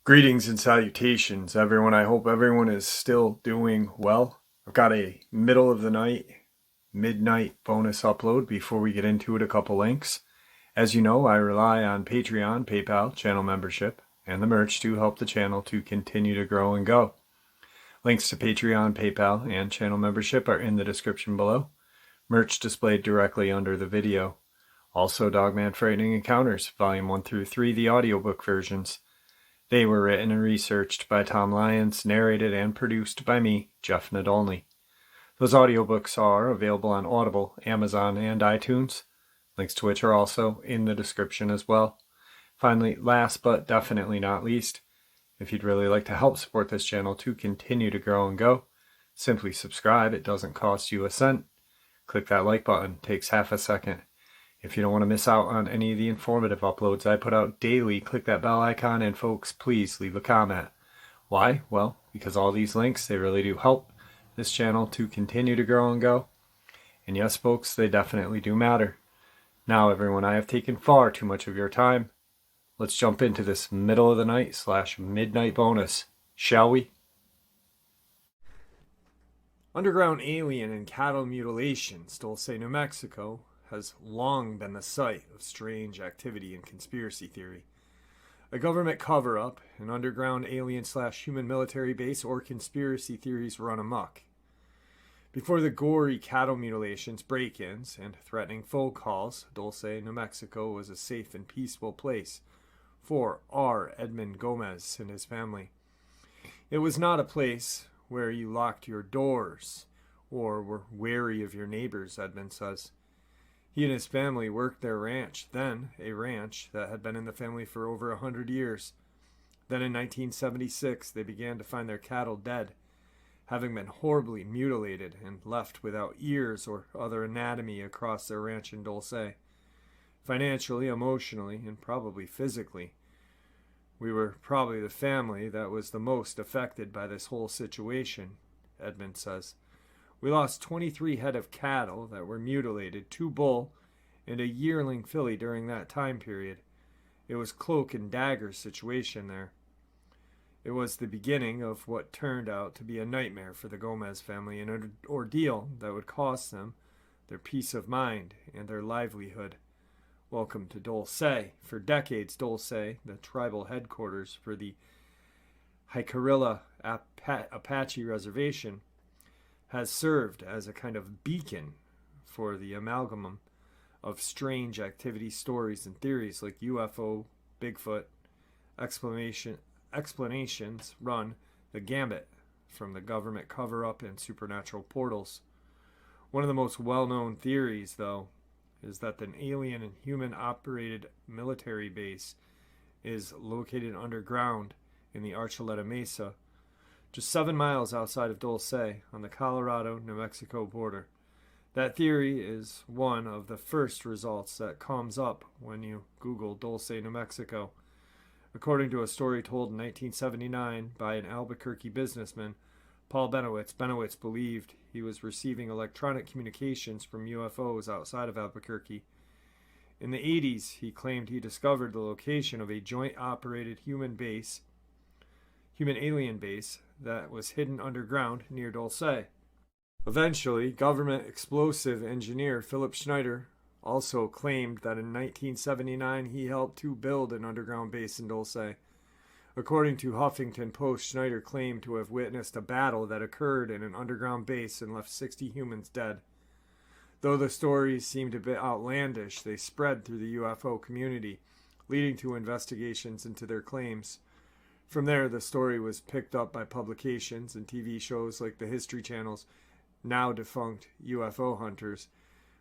Greetings and salutations, everyone. I hope everyone is still doing well. I've got a middle of the night, midnight bonus upload before we get into it. A couple links. As you know, I rely on Patreon, PayPal, channel membership, and the merch to help the channel to continue to grow and go. Links to Patreon, PayPal, and channel membership are in the description below. Merch displayed directly under the video. Also, Dogman Frightening Encounters, Volume 1 through 3, the audiobook versions. They were written and researched by Tom Lyons, narrated and produced by me, Jeff Nadolny. Those audiobooks are available on Audible, Amazon, and iTunes, links to which are also in the description as well. Finally, last but definitely not least, if you'd really like to help support this channel to continue to grow and go, simply subscribe. It doesn't cost you a cent. Click that like button. It takes half a second. If you don't want to miss out on any of the informative uploads I put out daily, click that bell icon, and folks, please leave a comment. Why? Well, because all these links, they really do help this channel to continue to grow and go. And yes, folks, they definitely do matter. Now, everyone, I have taken far too much of your time. Let's jump into this middle of the night / midnight bonus, shall we? Underground alien and cattle mutilations, Dulce, New Mexico, has long been the site of strange activity and conspiracy theory. A government cover-up, an underground alien / human military base, or conspiracy theories run amok. Before the gory cattle mutilations, break-ins, and threatening phone calls, Dulce, New Mexico was a safe and peaceful place for R. Edmund Gomez and his family. It was not a place where you locked your doors or were wary of your neighbors, Edmund says. He and his family worked their ranch, then a ranch that had been in the family for over 100 years. Then in 1976, they began to find their cattle dead, having been horribly mutilated and left without ears or other anatomy across their ranch in Dulce. Financially, emotionally, and probably physically, we were probably the family that was the most affected by this whole situation, Edmund says. We lost 23 head of cattle that were mutilated, 2 bull, and a yearling filly during that time period. It was cloak and dagger situation there. It was the beginning of what turned out to be a nightmare for the Gomez family, an ordeal that would cost them their peace of mind and their livelihood. Welcome to Dulce. For decades, Dulce, the tribal headquarters for the Jicarilla Apache Reservation, has served as a kind of beacon for the amalgam of strange activity stories and theories like UFO, Bigfoot. Explanations run the gambit from the government cover-up and supernatural portals. One of the most well-known theories, though, is that an alien and human-operated military base is located underground in the Archuleta Mesa, just 7 miles outside of Dulce on the Colorado-New Mexico border. That theory is one of the first results that comes up when you Google Dulce, New Mexico. According to a story told in 1979 by an Albuquerque businessman, Paul Benowitz believed he was receiving electronic communications from UFOs outside of Albuquerque. In the 80s, he claimed he discovered the location of a joint-operated human-alien base that was hidden underground near Dulce. Eventually, government explosive engineer Philip Schneider also claimed that in 1979 he helped to build an underground base in Dulce. According to Huffington Post, Schneider claimed to have witnessed a battle that occurred in an underground base and left 60 humans dead. Though the stories seemed a bit outlandish, they spread through the UFO community, leading to investigations into their claims. From there, the story was picked up by publications and TV shows like the History Channel's now defunct UFO Hunters,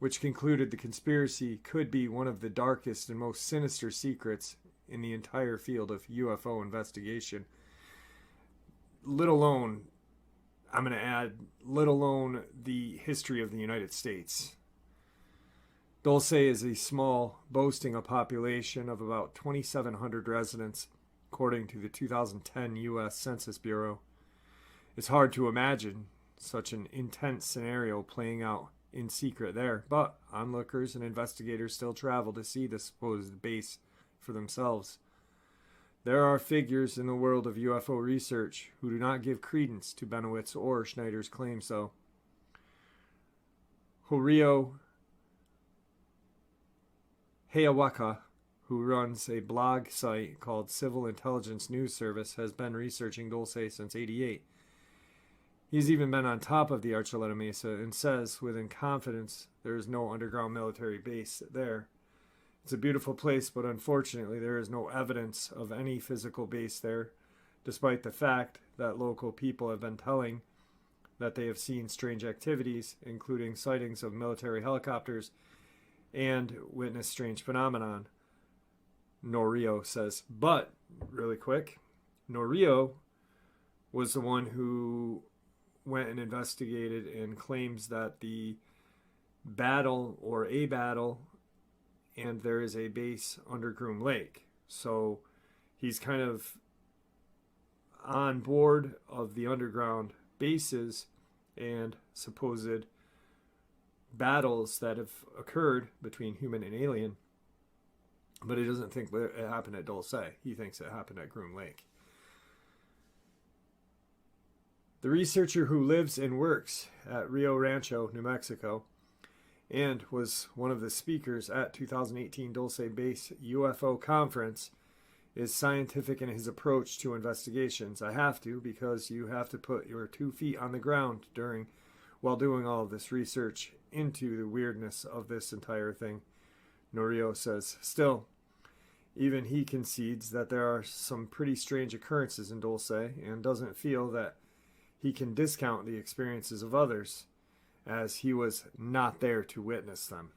which concluded the conspiracy could be one of the darkest and most sinister secrets in the entire field of UFO investigation. Let alone the history of the United States. Dulce is a small, boasting a population of about 2,700 residents, according to the 2010 U.S. Census Bureau. It's hard to imagine such an intense scenario playing out in secret there, but onlookers and investigators still travel to see the supposed base for themselves. There are figures in the world of UFO research who do not give credence to Benowitz or Schneider's claims, though. Horio Hayawaka, who runs a blog site called Civil Intelligence News Service, has been researching Dulce since '88. He's even been on top of the Archuleta Mesa and says, within confidence, there is no underground military base there. It's a beautiful place, but unfortunately there is no evidence of any physical base there, despite the fact that local people have been telling that they have seen strange activities, including sightings of military helicopters, and witnessed strange phenomenon. Norio says. But, really quick, Norio was the one who went and investigated and claims that the battle or a battle and there is a base under Groom Lake. So he's kind of on board of the underground bases and supposed battles that have occurred between human and alien. But he doesn't think it happened at Dulce. He thinks it happened at Groom Lake. The researcher who lives and works at Rio Rancho, New Mexico, and was one of the speakers at 2018 Dulce Base UFO conference, is scientific in his approach to investigations. I have to, because you have to put your 2 feet on the ground while doing all of this research into the weirdness of this entire thing. Norio says, still, even he concedes that there are some pretty strange occurrences in Dulce and doesn't feel that he can discount the experiences of others, as he was not there to witness them.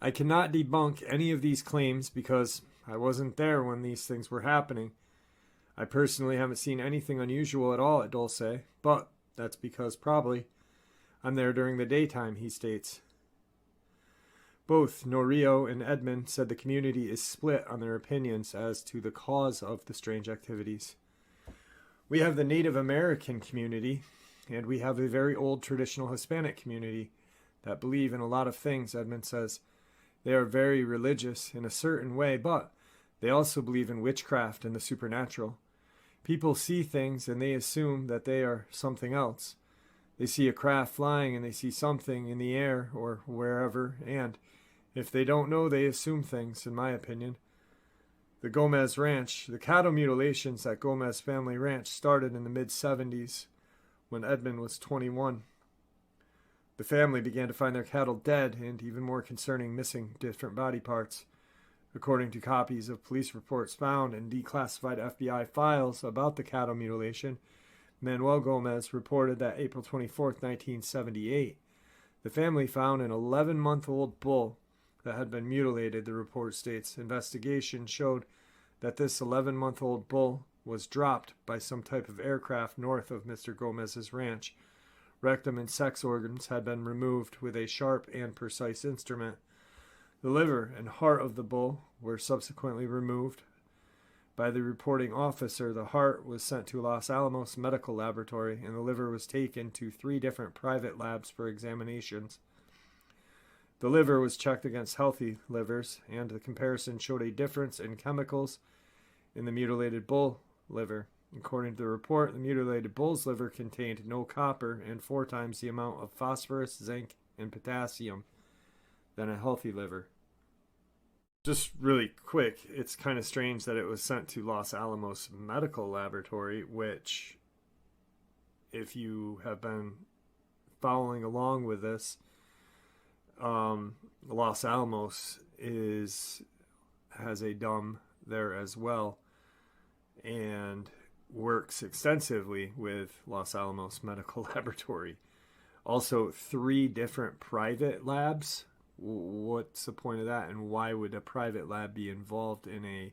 I cannot debunk any of these claims because I wasn't there when these things were happening. I personally haven't seen anything unusual at all at Dulce, but that's because probably I'm there during the daytime, he states. Both Norio and Edmund said the community is split on their opinions as to the cause of the strange activities. We have the Native American community, and we have a very old traditional Hispanic community that believe in a lot of things, Edmund says. They are very religious in a certain way, but they also believe in witchcraft and the supernatural. People see things and they assume that they are something else. They see a craft flying and they see something in the air or wherever, and if they don't know, they assume things, in my opinion. The Gomez Ranch, the cattle mutilations at Gomez Family Ranch started in the mid-70s when Edmund was 21. The family began to find their cattle dead and, even more concerning, missing different body parts. According to copies of police reports found in declassified FBI files about the cattle mutilation, Manuel Gomez reported that April 24, 1978, the family found an 11-month-old bull that had been mutilated, the report states. Investigation showed that this 11-month-old bull was dropped by some type of aircraft north of Mr. Gomez's ranch. Rectum and sex organs had been removed with a sharp and precise instrument. The liver and heart of the bull were subsequently removed by the reporting officer. The heart was sent to Los Alamos Medical Laboratory, and the liver was taken to 3 different private labs for examinations. The liver was checked against healthy livers, and the comparison showed a difference in chemicals in the mutilated bull liver. According to the report, the mutilated bull's liver contained no copper and 4 times the amount of phosphorus, zinc, and potassium than a healthy liver. Just really quick, it's kind of strange that it was sent to Los Alamos Medical Laboratory, which, if you have been following along with this, Los Alamos has a dumb there as well and works extensively with Los Alamos Medical Laboratory. Also, 3 different private labs. What's the point of that, and why would a private lab be involved in a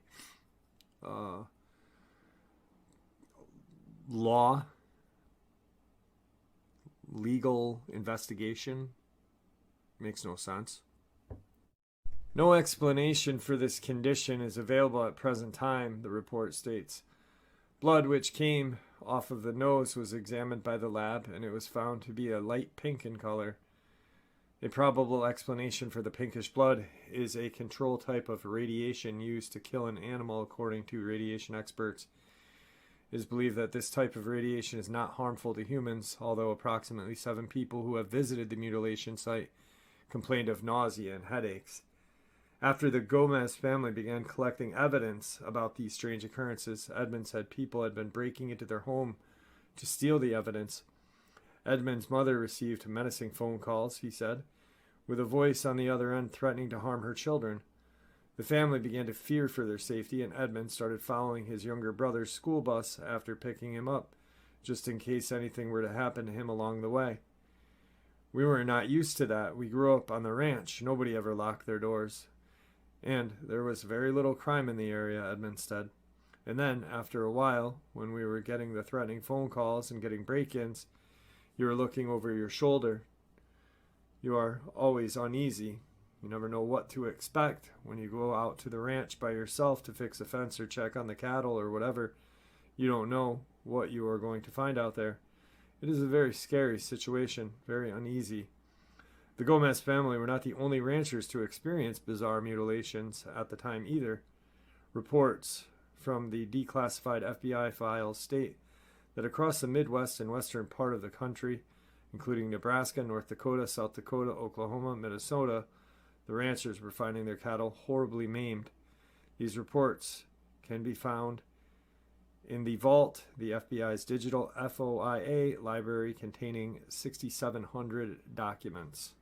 legal investigation? Makes no sense. No explanation for this condition is available at present time, the report states. Blood which came off of the nose was examined by the lab, and it was found to be a light pink in color. A probable explanation for the pinkish blood is a control type of radiation used to kill an animal. According to radiation experts, it is believed that this type of radiation is not harmful to humans, although approximately 7 people who have visited the mutilation site complained of nausea and headaches. After the Gomez family began collecting evidence about these strange occurrences, Edmund said people had been breaking into their home to steal the evidence. Edmund's mother received menacing phone calls, he said, with a voice on the other end threatening to harm her children. The family began to fear for their safety, and Edmund started following his younger brother's school bus after picking him up, just in case anything were to happen to him along the way. We were not used to that. We grew up on the ranch. Nobody ever locked their doors. And there was very little crime in the area, Edmund said. And then, after a while, when we were getting the threatening phone calls and getting break-ins, you were looking over your shoulder. You are always uneasy. You never know what to expect when you go out to the ranch by yourself to fix a fence or check on the cattle or whatever. You don't know what you are going to find out there. It is a very scary situation, very uneasy. The Gomez family were not the only ranchers to experience bizarre mutilations at the time either. Reports from the declassified FBI files state that across the Midwest and western part of the country, including Nebraska, North Dakota, South Dakota, Oklahoma, Minnesota, the ranchers were finding their cattle horribly maimed. These reports can be found in the vault, the FBI's digital FOIA library containing 6,700 documents.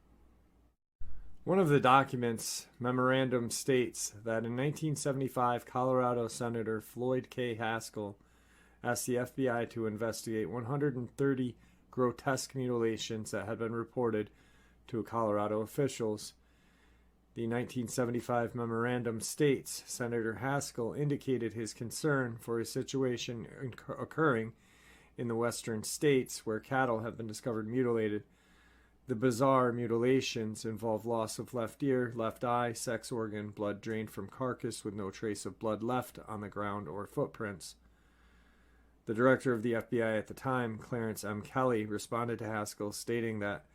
One of the documents' memorandum states that in 1975, Colorado Senator Floyd K. Haskell asked the FBI to investigate 130 grotesque mutilations that had been reported to Colorado officials. The 1975 memorandum states Senator Haskell indicated his concern for a situation occurring in the western states where cattle have been discovered mutilated. The bizarre mutilations involve loss of left ear, left eye, sex organ, blood drained from carcass with no trace of blood left on the ground or footprints. The director of the FBI at the time, Clarence M. Kelly, responded to Haskell stating that,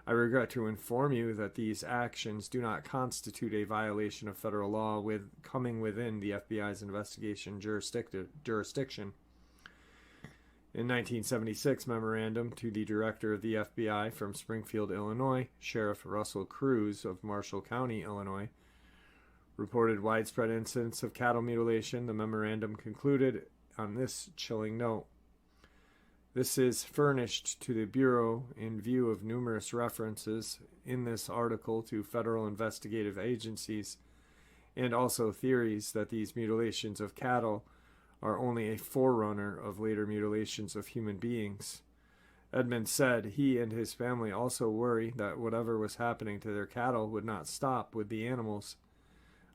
"I regret to inform you that these actions do not constitute a violation of federal law coming within the FBI's investigation jurisdiction." In 1976, memorandum to the director of the FBI from Springfield, Illinois, Sheriff Russell Cruz of Marshall County, Illinois, reported widespread incidents of cattle mutilation. The memorandum concluded on this chilling note: "This is furnished to the Bureau in view of numerous references in this article to federal investigative agencies and also theories that these mutilations of cattle are only a forerunner of later mutilations of human beings." Edmund said he and his family also worry that whatever was happening to their cattle would not stop with the animals.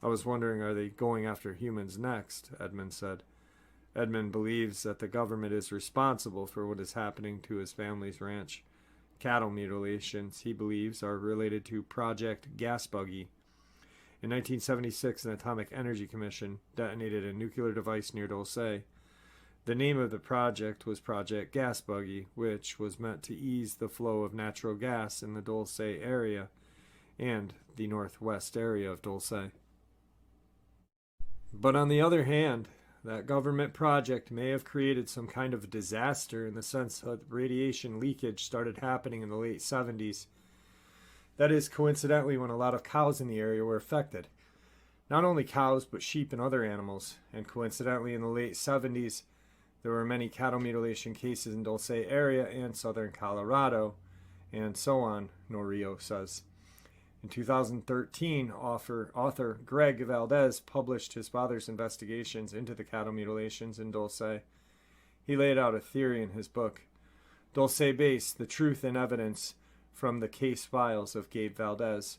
"I was wondering, are they going after humans next?" Edmund said. Edmund believes that the government is responsible for what is happening to his family's ranch. Cattle mutilations, he believes, are related to Project Gas Buggy. In 1976, an Atomic Energy Commission detonated a nuclear device near Dulce. The name of the project was Project Gas Buggy, which was meant to ease the flow of natural gas in the Dulce area and the northwest area of Dulce. But on the other hand, that government project may have created some kind of disaster in the sense that radiation leakage started happening in the late 70s. That is, coincidentally, when a lot of cows in the area were affected. Not only cows, but sheep and other animals. And coincidentally, in the late 70s, there were many cattle mutilation cases in Dulce area and southern Colorado, and so on, Norio says. In 2013, author Greg Valdez published his father's investigations into the cattle mutilations in Dulce. He laid out a theory in his book, Dulce Base, The Truth and Evidence from the Case Files of Gabe Valdez,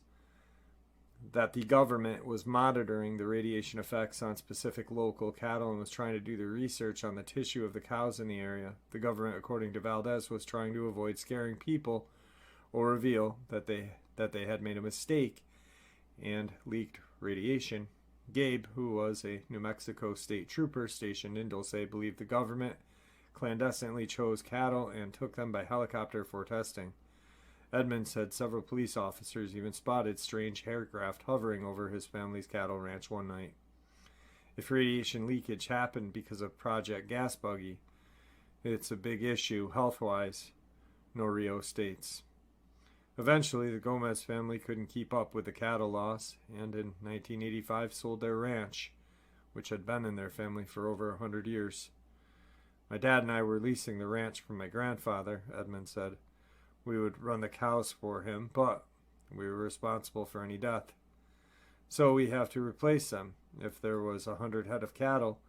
that the government was monitoring the radiation effects on specific local cattle and was trying to do the research on the tissue of the cows in the area. The government, according to Valdez, was trying to avoid scaring people or reveal that they had made a mistake and leaked radiation. Gabe, who was a New Mexico state trooper stationed in Dulce, believed the government clandestinely chose cattle and took them by helicopter for testing. Edmund said several police officers even spotted strange aircraft hovering over his family's cattle ranch one night. If radiation leakage happened because of Project Gas Buggy, it's a big issue health-wise, Norio states. Eventually, the Gomez family couldn't keep up with the cattle loss, and in 1985 sold their ranch, which had been in their family for over 100 years. My dad and I were leasing the ranch from my grandfather, Edmund said. We would run the cows for him, but we were responsible for any death. So we have to replace them. If there was 100 head of cattle,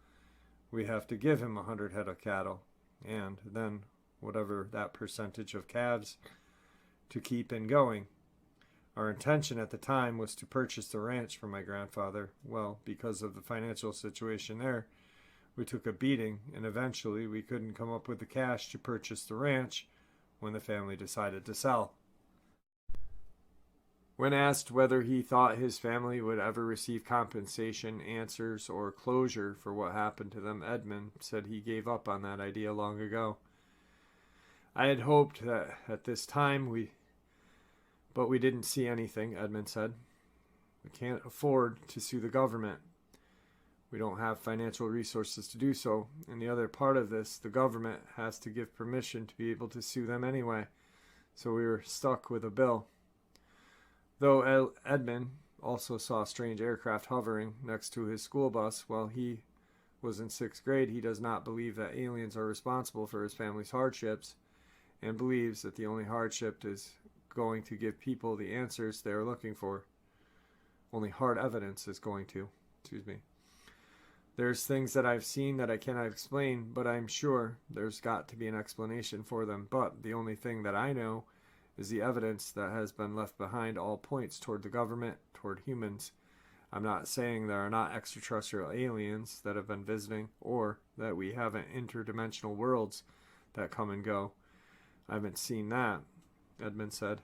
we have to give him 100 head of cattle, and then whatever that percentage of calves to keep in going. Our intention at the time was to purchase the ranch from my grandfather. Well, because of the financial situation there, we took a beating, and eventually we couldn't come up with the cash to purchase the ranch when the family decided to sell. When asked whether he thought his family would ever receive compensation, answers, or closure for what happened to them, Edmund said he gave up on that idea long ago. I had hoped that at this time but we didn't see anything, Edmund said. We can't afford to sue the government. We don't have financial resources to do so. And the other part of this, the government has to give permission to be able to sue them anyway. So we were stuck with a bill. Though Edmund also saw strange aircraft hovering next to his school bus while he was in 6th grade, he does not believe that aliens are responsible for his family's hardships, and believes that the only hardship is going to give people the answers they are looking for. Only hard evidence is going to. There's things that I've seen that I cannot explain, but I'm sure there's got to be an explanation for them. But the only thing that I know is the evidence that has been left behind all points toward the government, toward humans. I'm not saying there are not extraterrestrial aliens that have been visiting, or that we haven't interdimensional worlds that come and go. I haven't seen that, Edmund said.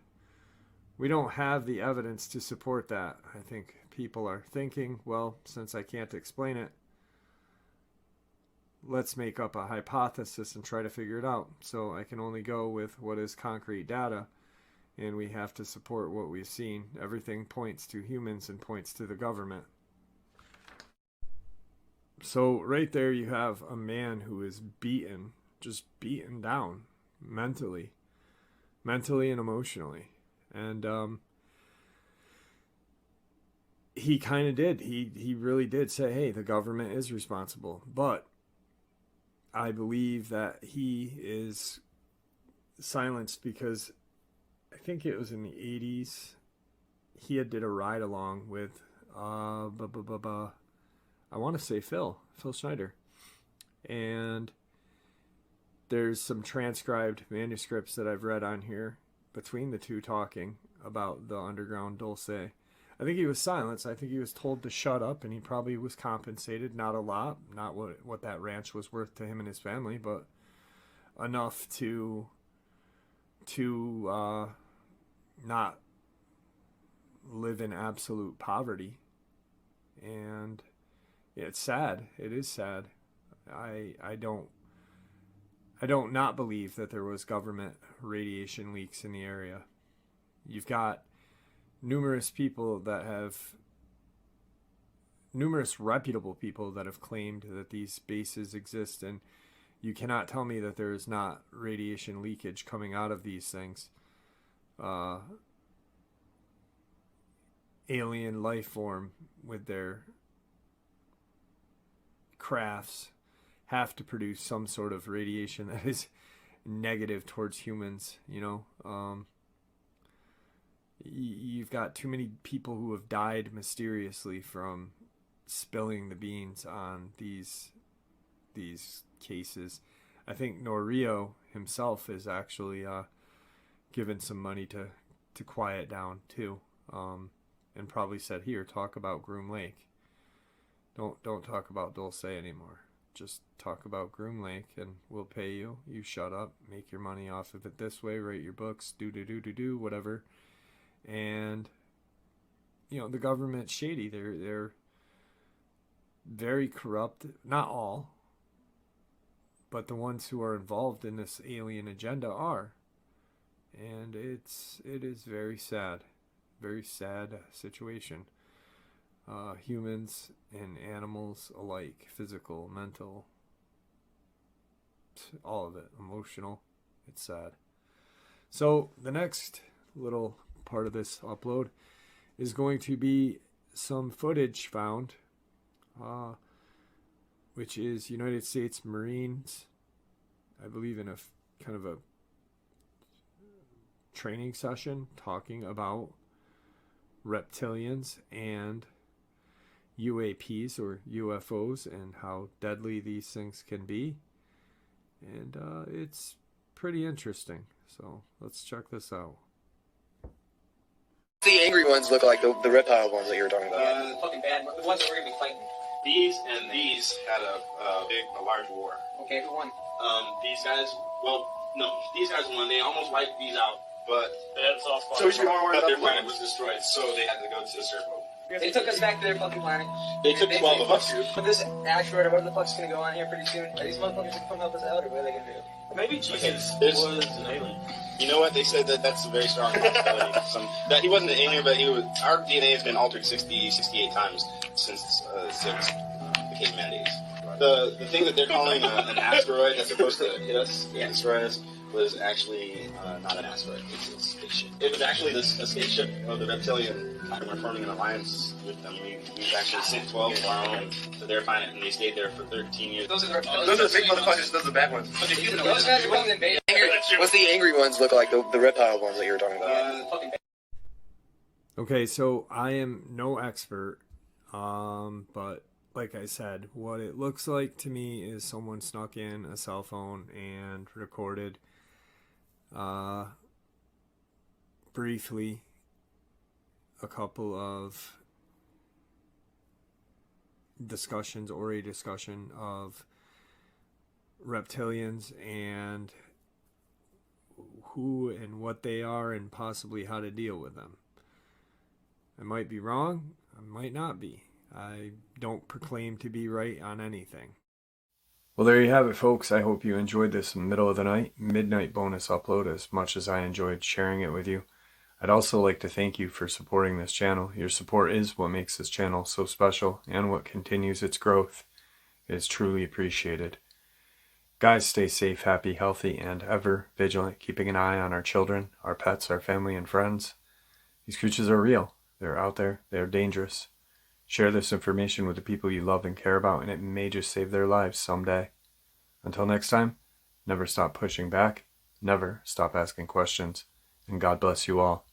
We don't have the evidence to support that. I think people are thinking, well, since I can't explain it, let's make up a hypothesis and try to figure it out. So I can only go with what is concrete data, and we have to support what we've seen. Everything points to humans and points to the government. So right there you have a man who is beaten, just beaten down mentally and emotionally. And he kind of did. He really did say, hey, the government is responsible. But I believe that he is silenced because I think it was in the 80s. He had did a ride along with, I want to say Phil Schneider. And there's some transcribed manuscripts that I've read on here between the two talking about the underground Dulce. I think he was silenced. I think he was told to shut up, and he probably was compensated. Not a lot, not what that ranch was worth to him and his family, but enough to not live in absolute poverty. And it's sad. It is sad. I don't not believe that there was government radiation leaks in the area. You've got numerous reputable people that have claimed that these bases exist, and you cannot tell me that there is not radiation leakage coming out of these things. Alien life form with their crafts have to produce some sort of radiation that is negative towards humans, You've got too many people who have died mysteriously from spilling the beans on these cases. I think Norio himself is actually given some money to quiet down too, and probably said, here, talk about Groom Lake. Don't talk about Dulce anymore. Just talk about Groom Lake, and we'll pay you. You shut up, make your money off of it this way, write your books, do whatever. And the government's shady. They're very corrupt. Not all, but the ones who are involved in this alien agenda are. And it is very sad situation. Humans and animals alike, physical, mental, all of it, emotional. It's sad. So the next little part of this upload is going to be some footage found, which is United States Marines, I believe, in a kind of a training session talking about reptilians and UAPs or UFOs and how deadly these things can be. And it's pretty interesting. So let's check this out. The angry ones look like the reptile ones that you were talking about. Fucking bad. The ones that we're gonna be fighting. These and these had a large war. Okay, who won? These guys, well, no, these guys won. They almost wiped these out, but That's all fun. So we should be more worried but their about planet was destroyed, so they had to go to the circle. They took us back to their fucking planet. They took 12 of us. But this asteroid or whatever the fuck's gonna go on here pretty soon. Are these motherfuckers gonna come help us out, or what are they gonna do? Maybe Jesus was an alien. You know what? They said that's a very strong possibility. That he wasn't an alien, but our DNA has been altered 68 times since the caveman days. The thing that they're calling an asteroid that's supposed to hit us and destroy us was actually not an asteroid. It's a spaceship. It was actually a spaceship of the reptilian, and we're forming an alliance with them. We've actually sent 12 of our own to their planet, and they stayed there for 13 years. Those are the Those are the big motherfuckers, those are the bad ones. Those guys are going to invade. What's the angry ones look like the reptile ones that you were talking about? Okay, so I am no expert, but like I said, what it looks like to me is someone snuck in a cell phone and recorded briefly a couple of discussions or a discussion of reptilians and who and what they are and possibly how to deal with them. I might be wrong, I might not be. I don't proclaim to be right on anything. Well, there you have it, folks. I hope you enjoyed this middle of the night, midnight bonus upload as much as I enjoyed sharing it with you. I'd also like to thank you for supporting this channel. Your support is what makes this channel so special and what continues its growth. It is truly appreciated. Guys, stay safe, happy, healthy, and ever vigilant, keeping an eye on our children, our pets, our family, and friends. These creatures are real. They're out there. They're dangerous. Share this information with the people you love and care about, and it may just save their lives someday. Until next time, never stop pushing back, never stop asking questions, and God bless you all.